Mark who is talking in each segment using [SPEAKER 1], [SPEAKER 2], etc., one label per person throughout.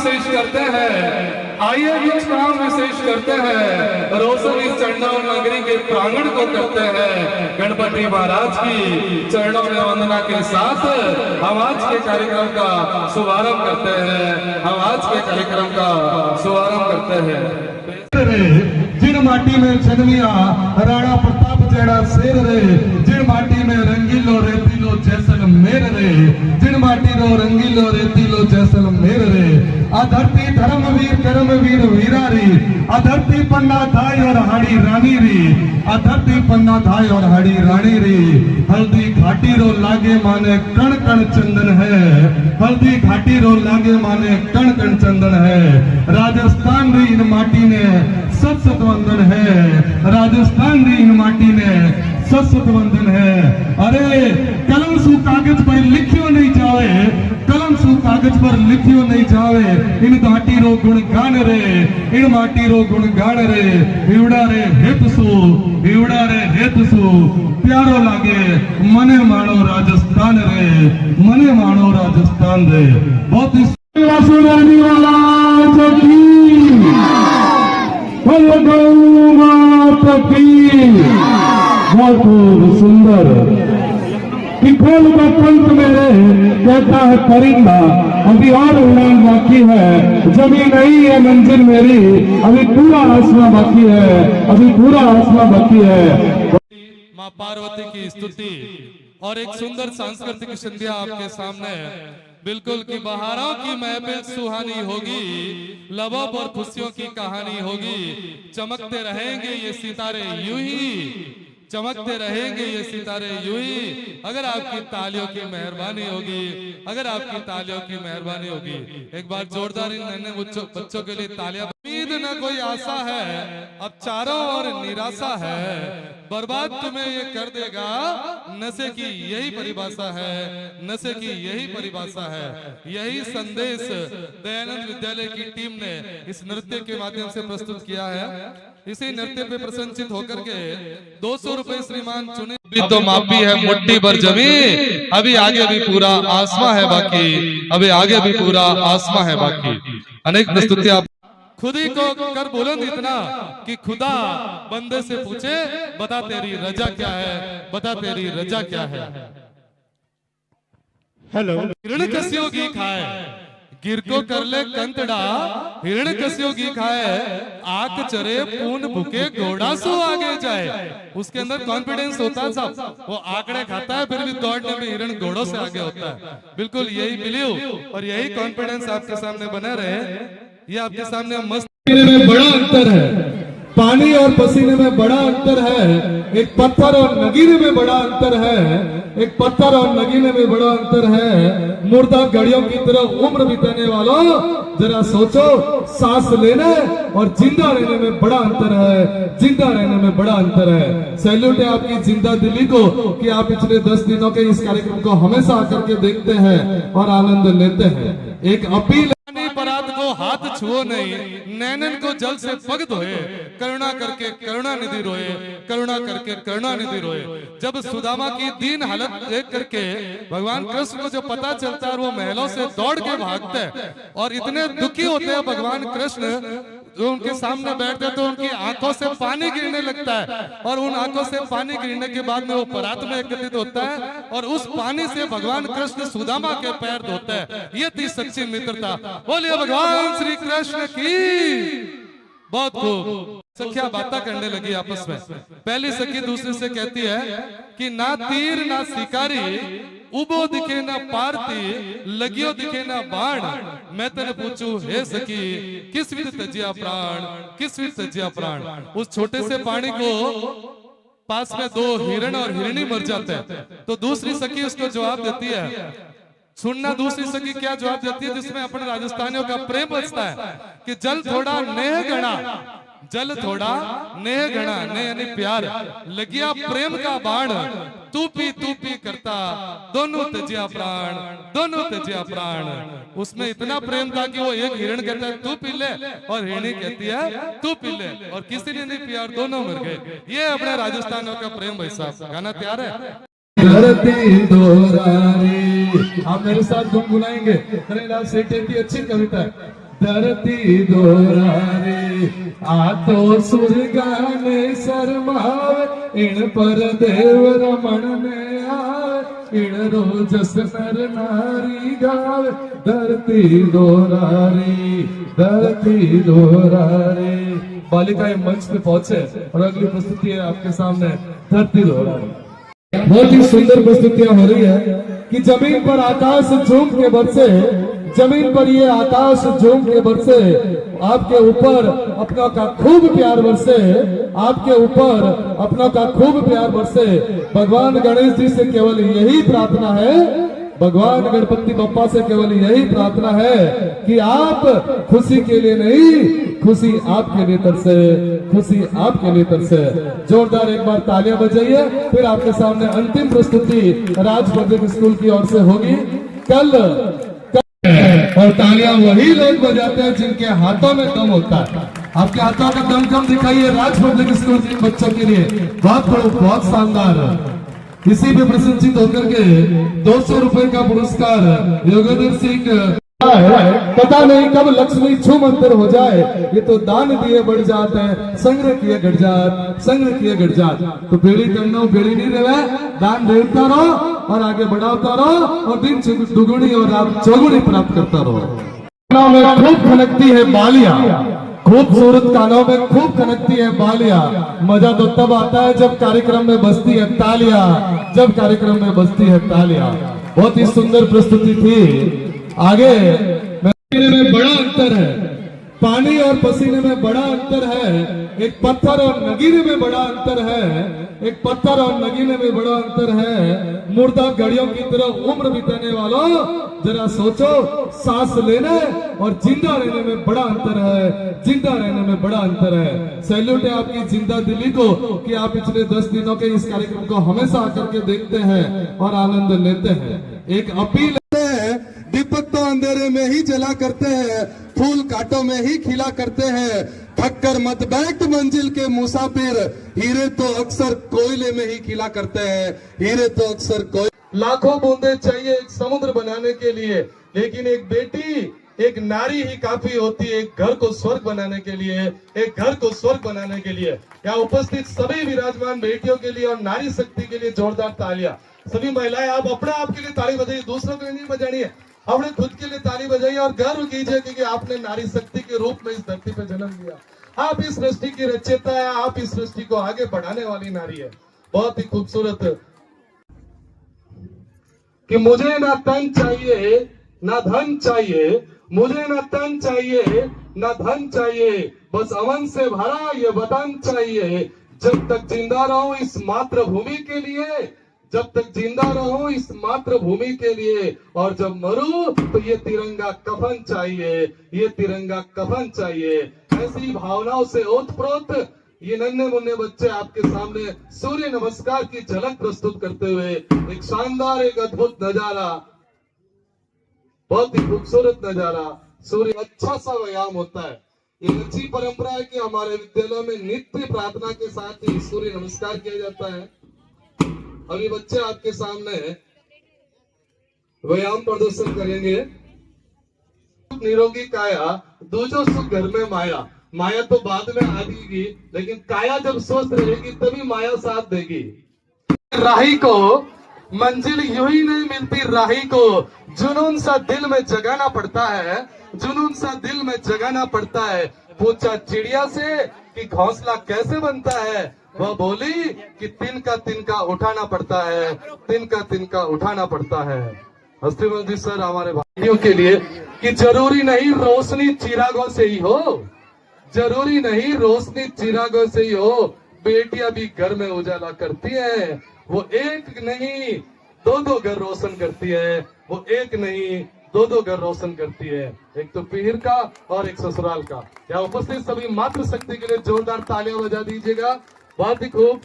[SPEAKER 1] विशेष करते हैं, आइए कुछ काम विशेष करते हैं। रोशन इस चरणों नगरी के प्रांगण को करते हैं। गणपति महाराज की चरणों में वंदना के साथ हम आज के कार्यक्रम का शुभारंभ करते हैं। हम आज के कार्यक्रम का शुभारंभ करते हैं।
[SPEAKER 2] जिन माटी में जन्मिया राणा प्रताप जेड़ा शेर रे, जिन माटी में रंगीलो रेतीलो जैसलमेर रे, जिन माटी रो रंगीलो रेतीलो जैसलमेर रे। आ धरती धर्मवीर कर्मवीर वीरा रे, आ धरती पन्ना धाय और हाड़ी रानी रे, आ धरती पन्ना धाय और हाड़ी रानी रे। हल्दी घाटी रो लागे माने कण कण चंदन है, हल्दी घाटी रो लागे माने कण कण चंदन है। राजस्थान री इन माटी ने सत सत वंदन है, राजस्थान री इन माटी ने सत सत वंदन है। अरे कलम सु कागज पर लिखियो नहीं जावे, कलम सु कागज पर लिखियो नहीं जावे। इन घाटी रो गुण गान रे, इन माटी रो गुण गान रे। हिवड़ा रे हेत सु, हिवड़ा रे हेत सु प्यारो लागे मने मानो राजस्थान रे, मने मानो राजस्थान रे। बहुत ही सुनाने वाला बहुत सुंदर किखोल का पंख मेरे कहता है परिंदा, अभी और उड़ान बाकी है। जमीन नहीं है मंजिल मेरी, अभी पूरा आसमां बाकी है, अभी पूरा आसमां बाकी है।
[SPEAKER 1] माँ पार्वती की स्तुति और एक सुंदर सांस्कृतिक संध्या आपके सामने। बिल्कुल की बहारों की महफिल सुहानी होगी, लबों पर खुशियों की कहानी होगी। चमकते रहेंगे ये सितारे यूं ही, चमकते रहेंगे ये सितारे यूं ही, अगर आपकी तालियों की मेहरबानी होगी, अगर आपकी तालियों की मेहरबानी होगी। एक बार जोरदार इन नन्हे बच्चों के लिए तालियां। उम्मीद न कोई आशा है, अब चारों ओर निराशा है, बर्बाद तुम्हें ये कर देगा। नशे की यही परिभाषा है, नशे की यही परिभाषा है। यही संदेश दयानंद विद्यालय की टीम ने इस नृत्य के माध्यम से प्रस्तुत किया है। इसी नृत्य पे प्रसन्नचित होकर के 200 रुपए श्रीमान चुने। अभी तो मापी है मुट्ठी भर जमी, अभी आगे भी पूरा आसमां है बाकी, अभी आगे भी पूरा आसमां है बाकी। अनेक स्तुतियां खुद ही को कर बुलंद इतना कि खुदा बंदे से पूछे, बता तेरी रजा क्या है, बता तेरी रजा क्या है।
[SPEAKER 2] हेलो
[SPEAKER 1] हिरण्यकश्यप की खाए गिर को कर ले कंतड़ा, हिरण्यकश्यप की खाए आंख चरे पून भूखे घोड़ा सो आगे जाए। उसके अंदर कॉन्फिडेंस होता है सब, वो आंकड़े खाता है फिर भी दौड़ने में हिरण घोड़ों से आगे होता है। बिल्कुल यही बिलीव और यही कॉन्फिडेंस आपके सामने बने रहे। ये आपके सामने मस्त
[SPEAKER 2] में बड़ा अंतर है, पानी और पसीने में बड़ा अंतर है, एक पत्थर और नगीने में बड़ा अंतर है, एक पत्थर और नगीने में बड़ा अंतर है। मुर्दा घड़ियों की तरह उम्र बिताने वालों जरा सोचो, सांस लेने और जिंदा रहने में बड़ा अंतर है, जिंदा रहने में बड़ा अंतर है। सैल्यूट है आपकी जिंदा दिली को कि आप पिछले 10 दिनों के इस कार्यक्रम को हमेशा आकर के देखते हैं और आनंद लेते हैं। एक अपील
[SPEAKER 1] परात को हाथ छुओ नहीं, नैनन को जल से पग धोए, करुणा करके करुणा निधि रोए, करुणा करके करुणा निधि रोए। जब सुदामा की दीन हालत देख करके भगवान कृष्ण को जो पता चलता है, वो महलों से दौड़ के भागते हैं और इतने दुखी होते हैं भगवान कृष्ण। जो उनके सामने बैठते तो उनकी आंखों से पानी गिरने लगता है और उन आंखों से पानी गिरने के बाद में वो परात में एकत्रित होता है और उस पानी से भगवान कृष्ण सुदामा के पैर धोते हैं। ये थी सच्ची मित्रता। बोलिए भगवान श्री कृष्ण की। बहुत खूब सखिया बातें करने लगी आपस में। पहली सखी दूसरी से कहती है कि ना तीर ना शिकारी, उबो दिखे ना पारती, लगियो दिखे ना बाण। मैं तेने पूछू हे सखी, किस विध तजिया प्राण, किस विध तजिया प्राण। उस छोटे से पानी को पास में 2 हिरण और हिरणी मर जाते हैं तो दूसरी सखी उसको जवाब देती है। सुनना दूसरी सखी क्या जवाब देती है, जिसमें अपने राजस्थानियों का प्रेम बचता है कि जल थोड़ा नेह गणा, जल थोड़ा नेह गणा, नेह यानी प्यार, लगिया प्रेम का बाण, तू पी करता, दोनों तजिया प्राण, दोनों तजिया प्राण। उसमें इतना प्रेम था कि वो एक हिरण कहता है तू पी ले और हिरणी कहती है तू पी ले, और किसी ने नहीं पिया और दोनों मर गए। ये अपने राजस्थानियों का प्रेम भाई साहब। गाना तैयार है?
[SPEAKER 2] धरती दोरारी, आप मेरे साथ गुनगुनाएंगे। करेला सेठे की अच्छी कविता है। धरती दोरारे आ तो सुरगाने शरमावे इन पर देव रमण ने आवे इन रोजस नर नारी गावे धरती दोरारे बालिकाएं मंच पे पहुंचे और अगली प्रस्तुति है आपके सामने धरती दोरारे। बहुत ही सुंदर प्रस्तुतियां हो रही है कि जमीन पर आकाश झूम के बरसे, जमीन पर ये आकाश झूम के बरसे, आपके ऊपर अपनों का खूब प्यार बरसे, आपके ऊपर अपनों का खूब प्यार बरसे। भगवान गणेश जी से केवल यही प्रार्थना है, भगवान गणपति बप्पा से केवल यही प्रार्थना है कि आप खुशी के लिए नहीं, खुशी आपके लिए तरसे, खुशी आपके लिए तरसे। जोरदार एक बार तालियां बजाइए। फिर आपके सामने अंतिम प्रस्तुति राज पब्लिक स्कूल की ओर से होगी। कल और तालियां वही लोग बजाते हैं जिनके हाथों में दम होता है। आपके हाथों का दम कम दिखाइए राज पब्लिक स्कूल के बच्चों के लिए। बहुत शानदार। इसी में प्रशंसित होकर के 200 रुपए का पुरस्कार योगेंद्र सिंह। पता नहीं कब लक्ष्मी छूम अंतर हो जाए, ये तो दान दिए बढ़ जाते हैं, संग्रह किए घट जात, संग्रह किए घट जात। तो बेड़ी करना बेड़ी नहीं रहे, दान देता रहो और आगे बढ़ाता रहो और दिन दुगुनी और रात चौगुनी प्राप्त करता रहो। कानों में खूब खनकती है बालियां, खूबसूरत कानों में खूब खनकती है बालियां। मजा तो तब आता है जब कार्यक्रम में बजती है तालियां, जब कार्यक्रम में बजती है तालियां। बहुत ही सुंदर प्रस्तुति थी। आगे में बड़ा अंतर है, पानी और पसीने में बड़ा अंतर है, एक पत्थर और नगीने में बड़ा अंतर है, एक पत्थर और नगीने में बड़ा अंतर है। मुर्दा घड़ियों की तरह उम्र बिताने वालों जरा सोचो, सांस लेने और जिंदा रहने में बड़ा अंतर है, जिंदा रहने में बड़ा अंतर है। सैल्यूट है आपकी जिंदा दिली को कि आप पिछले 10 दिनों के इस कार्यक्रम को हमेशा आकर के देखते हैं और आनंद लेते हैं। एक अपील है, दीपक तो अंधेरे में ही जला करते हैं, फूल कांटों में ही खिला करते हैं। थककर मत बैठ मंजिल के मुसाफिर, हीरे तो अक्सर कोयले में ही खिला करते हैं, हीरे तो अक्सर कोयले। लाखों बूंदे चाहिए एक समुद्र बनाने के लिए, लेकिन एक बेटी, एक नारी ही काफी होती है एक घर को स्वर्ग बनाने के लिए, एक घर को स्वर्ग बनाने के लिए। यहाँ उपस्थित सभी विराजमान बेटियों के लिए और नारी शक्ति के लिए जोरदार तालियां। सभी महिलाएं आप अपने आप के लिए ताली बजाइए, दूसरों के लिए नहीं बजानी है, अपने खुद के लिए ताली बजाइए और गर्व कीजिए क्योंकि आपने नारी शक्ति के रूप में इस धरती पे जन्म लिया। आप इस सृष्टि की रचयिता है, आप इस सृष्टि को आगे बढ़ाने वाली नारी है। बहुत ही खूबसूरत कि मुझे ना तन चाहिए ना धन चाहिए, मुझे ना तन चाहिए ना धन चाहिए, बस अमन से भरा ये वतन चाहिए। जब तक जिंदा रहूं इस मातृभूमि के लिए, जब तक जिंदा रहूं इस मातृभूमि के लिए, और जब मरूं तो ये तिरंगा कफन चाहिए, ये तिरंगा कफन चाहिए। ऐसी भावनाओं से ओतप्रोत ये नन्हे मुन्ने बच्चे आपके सामने सूर्य नमस्कार की झलक प्रस्तुत करते हुए एक शानदार, एक अद्भुत नजारा, बहुत ही खूबसूरत नजारा। सूर्य अच्छा सा व्यायाम होता है। ये अच्छी परंपरा है कि हमारे विद्यालय में नित्य प्रार्थना के साथ ही सूर्य नमस्कार किया जाता है। अभी बच्चे आपके सामने व्यायाम प्रदर्शन करेंगे। निरोगी काया दूजो सुख घर में माया, माया तो बाद में आएगी लेकिन काया जब स्वस्थ रहेगी तभी माया साथ देगी। राही को मंजिल यूं ही नहीं मिलती, राही को जुनून सा दिल में जगाना पड़ता है, जुनून सा दिल में जगाना पड़ता है। पूछा चिड़िया से कि घोंसला कैसे बनता है, वह बोली कि तिनका उठाना पड़ता है, तिनका उठाना पड़ता है। हस्तीमल जी सर हमारे भाइयों के लिए कि जरूरी नहीं रोशनी चिरागों से ही हो, जरूरी नहीं रोशनी चिरागों से ही हो, बेटियां भी घर में उजाला करती हैं। वो एक नहीं दो घर रोशन करती है, वो एक नहीं दो घर रोशन करती है, एक तो पीर का और एक ससुराल का। यहाँ उपस्थित सभी मातृ शक्ति के लिए जोरदार तालियां बजा दीजिएगा। बहुत ही खूब,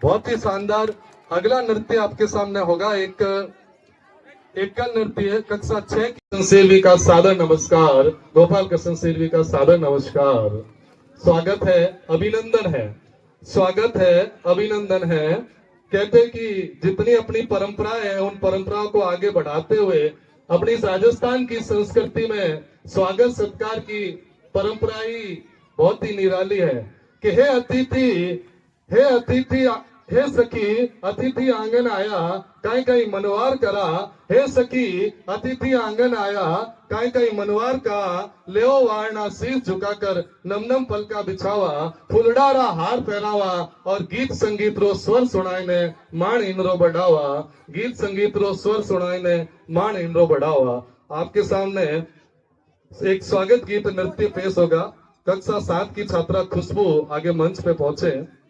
[SPEAKER 2] बहुत ही शानदार। अगला नृत्य आपके सामने होगा, एकल नृत्य कक्षा 6 की सेल्वी का सादर नमस्कार, गोपाल कृष्ण सेल्वी का सादर नमस्कार। स्वागत है, अभिनंदन है, स्वागत है, अभिनंदन है। कहते हैं कि जितनी अपनी परंपरा है उन परंपराओं को आगे बढ़ाते हुए अपनी इस राजस्थान की संस्कृति में स्वागत सत्कार की परंपरा ही बहुत ही निराली है कि हे अतिथि हे सखी अतिथि आंगन आया काई काई मनवार करा। हे सखी अतिथि आंगन आया काई काई मनवार का लेओ वारना शीश झुकाकर नम नम पलका बिछावा फुलडारा हार पहनावा और गीत संगीत रो स्वर सुनाई ने मान इनरो बढ़ावा। गीत संगीत रो स्वर सुनाई ने मान इनरो बढ़ावा। आपके सामने एक स्वागत गीत नृत्य पेश होगा। कक्षा 7 की छात्रा खुशबू आगे मंच पे पहुंचे।